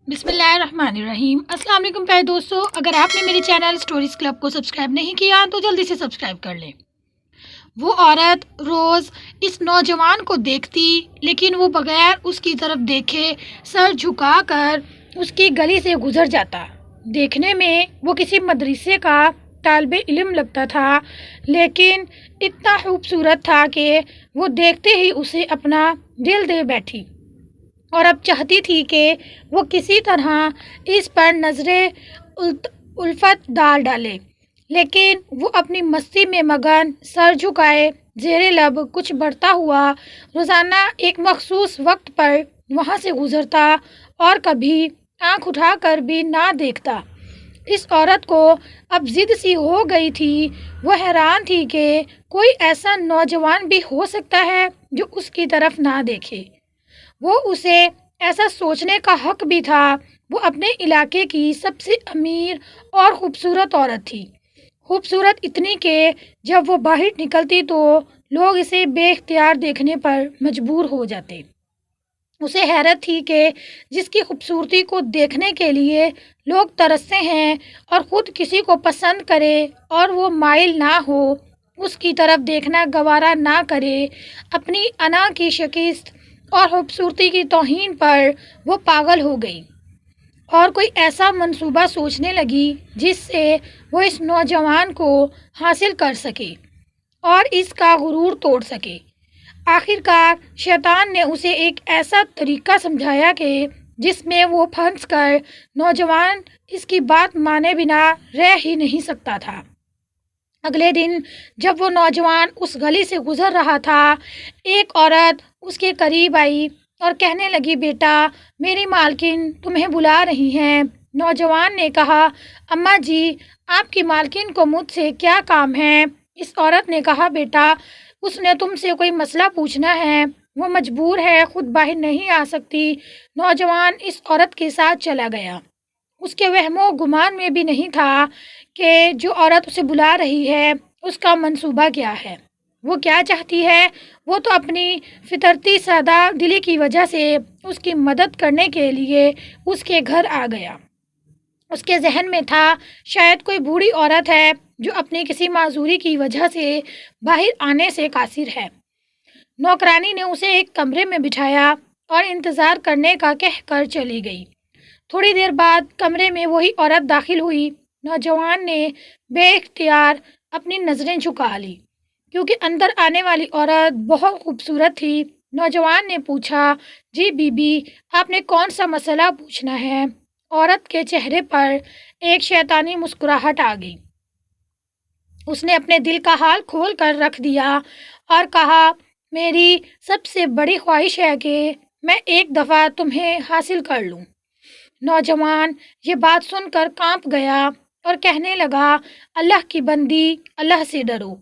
بسم اللہ الرحمن الرحیم۔ السلام علیکم پیارے دوستو، اگر آپ نے میری چینل سٹوریز کلب کو سبسکرائب نہیں کیا تو جلدی سے سبسکرائب کر لیں۔ وہ عورت روز اس نوجوان کو دیکھتی، لیکن وہ بغیر اس کی طرف دیکھے سر جھکا کر اس کی گلی سے گزر جاتا۔ دیکھنے میں وہ کسی مدرسے کا طالب علم لگتا تھا، لیکن اتنا خوبصورت تھا کہ وہ دیکھتے ہی اسے اپنا دل دے بیٹھی، اور اب چاہتی تھی کہ وہ کسی طرح اس پر نظر الفت ڈالے، لیکن وہ اپنی مستی میں مگن سر جھکائے زیر لب کچھ بڑھتا ہوا روزانہ ایک مخصوص وقت پر وہاں سے گزرتا اور کبھی آنکھ اٹھا کر بھی نہ دیکھتا۔ اس عورت کو اب ضد سی ہو گئی تھی۔ وہ حیران تھی کہ کوئی ایسا نوجوان بھی ہو سکتا ہے جو اس کی طرف نہ دیکھے۔ وہ اسے ایسا سوچنے کا حق بھی تھا۔ وہ اپنے علاقے کی سب سے امیر اور خوبصورت عورت تھی، خوبصورت اتنی کہ جب وہ باہر نکلتی تو لوگ اسے بے اختیار دیکھنے پر مجبور ہو جاتے۔ اسے حیرت تھی کہ جس کی خوبصورتی کو دیکھنے کے لیے لوگ ترستے ہیں اور خود کسی کو پسند کرے اور وہ مائل نہ ہو، اس کی طرف دیکھنا گوارا نہ کرے، اپنی انا کی شکست اور خوبصورتی کی توہین پر وہ پاگل ہو گئی اور کوئی ایسا منصوبہ سوچنے لگی جس سے وہ اس نوجوان کو حاصل کر سکے اور اس کا غرور توڑ سکے۔ آخر کار شیطان نے اسے ایک ایسا طریقہ سمجھایا کہ جس میں وہ پھنس کر نوجوان اس کی بات مانے بنا رہ ہی نہیں سکتا تھا۔ اگلے دن جب وہ نوجوان اس گلی سے گزر رہا تھا، ایک عورت اس کے قریب آئی اور کہنے لگی، بیٹا، میری مالکن تمہیں بلا رہی ہیں۔ نوجوان نے کہا، اماں جی، آپ کی مالکن کو مجھ سے کیا کام ہے؟ اس عورت نے کہا، بیٹا، اس نے تم سے کوئی مسئلہ پوچھنا ہے، وہ مجبور ہے، خود باہر نہیں آ سکتی۔ نوجوان اس عورت کے ساتھ چلا گیا۔ اس کے وہم و گمان میں بھی نہیں تھا کہ جو عورت اسے بلا رہی ہے اس کا منصوبہ کیا ہے، وہ کیا چاہتی ہے۔ وہ تو اپنی فطرتی سادہ دلی کی وجہ سے اس کی مدد کرنے کے لیے اس کے گھر آ گیا۔ اس کے ذہن میں تھا شاید کوئی بوڑھی عورت ہے جو اپنی کسی معذوری کی وجہ سے باہر آنے سے قاصر ہے۔ نوکرانی نے اسے ایک کمرے میں بٹھایا اور انتظار کرنے کا کہہ کر چلی گئی۔ تھوڑی دیر بعد کمرے میں وہی عورت داخل ہوئی۔ نوجوان نے بے اختیار اپنی نظریں جھکا لی کیونکہ اندر آنے والی عورت بہت خوبصورت تھی۔ نوجوان نے پوچھا، جی بی بی، آپ نے کون سا مسئلہ پوچھنا ہے؟ عورت کے چہرے پر ایک شیطانی مسکراہٹ آ گئی۔ اس نے اپنے دل کا حال کھول کر رکھ دیا اور کہا، میری سب سے بڑی خواہش ہے کہ میں ایک دفعہ تمہیں حاصل کر لوں۔ نوجوان یہ بات سن کر کانپ گیا اور کہنے لگا، اللہ کی بندی، اللہ سے ڈرو،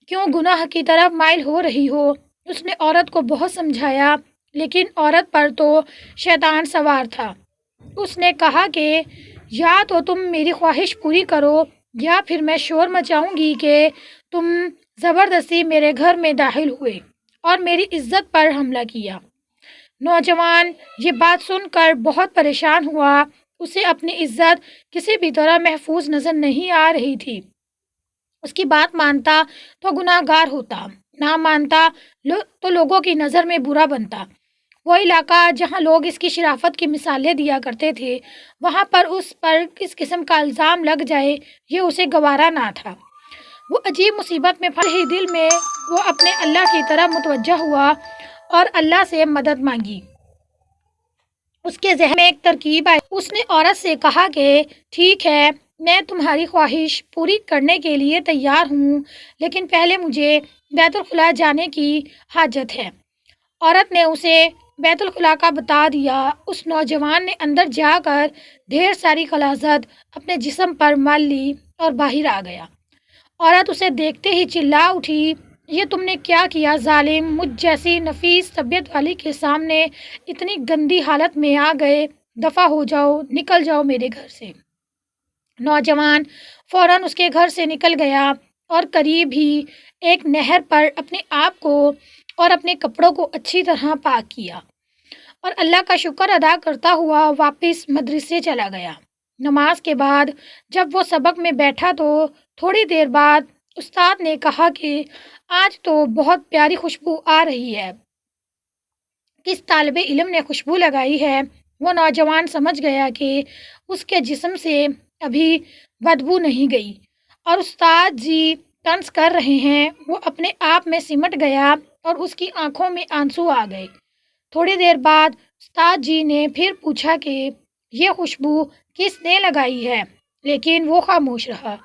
کیوں گناہ کی طرف مائل ہو رہی ہو؟ اس نے عورت کو بہت سمجھایا، لیکن عورت پر تو شیطان سوار تھا۔ اس نے کہا کہ یا تو تم میری خواہش پوری کرو یا پھر میں شور مچاؤں گی کہ تم زبردستی میرے گھر میں داخل ہوئے اور میری عزت پر حملہ کیا۔ نوجوان یہ بات سن کر بہت پریشان ہوا۔ اسے اپنی عزت کسی بھی طرح محفوظ نظر نہیں آ رہی تھی۔ اس کی بات مانتا تو گناہ گار ہوتا، نہ مانتا تو لوگوں کی نظر میں برا بنتا۔ وہ علاقہ جہاں لوگ اس کی شرافت کی مثالیں دیا کرتے تھے، وہاں پر اس پر کس قسم کا الزام لگ جائے یہ اسے گوارا نہ تھا۔ وہ عجیب مصیبت میں پھنسے ہی دل میں وہ اپنے اللہ کی طرف متوجہ ہوا اور اللہ سے مدد مانگی۔ اس کے ذہن میں ایک ترکیب آئی۔ اس نے عورت سے کہا کہ ٹھیک ہے، میں تمہاری خواہش پوری کرنے کے لیے تیار ہوں، لیکن پہلے مجھے بیت الخلاء جانے کی حاجت ہے۔ عورت نے اسے بیت الخلاء کا بتا دیا۔ اس نوجوان نے اندر جا کر ڈھیر ساری غلاظت اپنے جسم پر مل لی اور باہر آ گیا۔ عورت اسے دیکھتے ہی چلا اٹھی، یہ تم نے کیا کیا ظالم؟ مجھ جیسی نفیس طبیعت والی کے سامنے اتنی گندی حالت میں آ گئے، دفع ہو جاؤ، نکل جاؤ میرے گھر سے۔ نوجوان فوراً اس کے گھر سے نکل گیا اور قریب ہی ایک نہر پر اپنے آپ کو اور اپنے کپڑوں کو اچھی طرح پاک کیا اور اللہ کا شکر ادا کرتا ہوا واپس مدرسے چلا گیا۔ نماز کے بعد جب وہ سبق میں بیٹھا تو تھوڑی دیر بعد استاد نے کہا کہ آج تو بہت پیاری خوشبو آ رہی ہے۔ کس طالب علم نے خوشبو لگائی ہے؟ وہ نوجوان سمجھ گیا کہ اس کے جسم سے ابھی بدبو نہیں گئی اور استاد جی طنز کر رہے ہیں۔ وہ اپنے آپ میں سمٹ گیا اور اس کی آنکھوں میں آنسو آ گئے۔ تھوڑی دیر بعد استاد جی نے پھر پوچھا کہ یہ خوشبو کس نے لگائی ہے، لیکن وہ خاموش رہا۔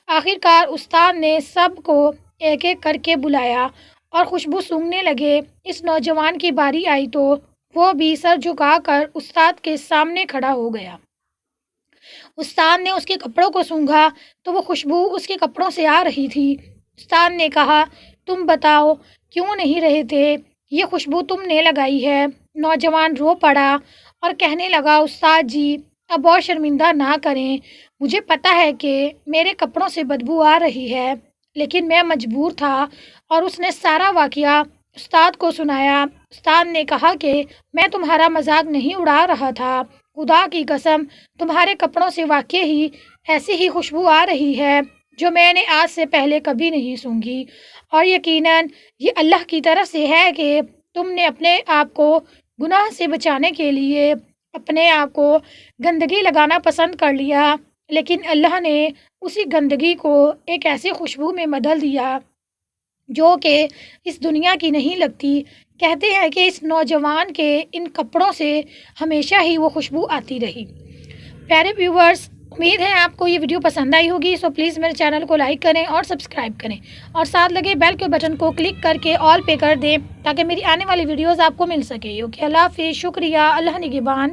آخر کار استاد نے سب کو ایک ایک کر کے بلایا اور خوشبو سونگھنے لگے۔ اس نوجوان کی باری آئی تو وہ بھی سر جھکا کر استاد کے سامنے کھڑا ہو گیا۔ استاد نے اس کے کپڑوں کو سونگھا تو وہ خوشبو اس کے کپڑوں سے آ رہی تھی۔ استاد نے کہا، تم بتاؤ کیوں نہیں رہے تھے؟ یہ خوشبو تم نے لگائی ہے۔ نوجوان رو پڑا اور کہنے لگا، استاد جی اب اور شرمندہ نہ کریں، مجھے پتہ ہے کہ میرے کپڑوں سے بدبو آ رہی ہے، لیکن میں مجبور تھا۔ اور اس نے سارا واقعہ استاد کو سنایا۔ استاد نے کہا کہ میں تمہارا مذاق نہیں اڑا رہا تھا، خدا کی قسم تمہارے کپڑوں سے واقعی ہی ایسی ہی خوشبو آ رہی ہے جو میں نے آج سے پہلے کبھی نہیں سونگھی، اور یقیناً یہ اللہ کی طرف سے ہے کہ تم نے اپنے آپ کو گناہ سے بچانے کے لیے اپنے آپ کو گندگی لگانا پسند کر لیا، لیکن اللہ نے اسی گندگی کو ایک ایسی خوشبو میں بدل دیا جو کہ اس دنیا کی نہیں لگتی۔ کہتے ہیں کہ اس نوجوان کے ان کپڑوں سے ہمیشہ ہی وہ خوشبو آتی رہی۔ پیارے ویورز، امید ہے آپ کو یہ ویڈیو پسند آئی ہوگی، سو پلیز میرے چینل کو لائک کریں اور سبسکرائب کریں اور ساتھ لگے بیل کے بٹن کو کلک کر کے آل پہ کر دیں تاکہ میری آنے والی ویڈیوز آپ کو مل سکے۔ اوکے، اللہ حافظ، شکریہ، اللہ نگہبان۔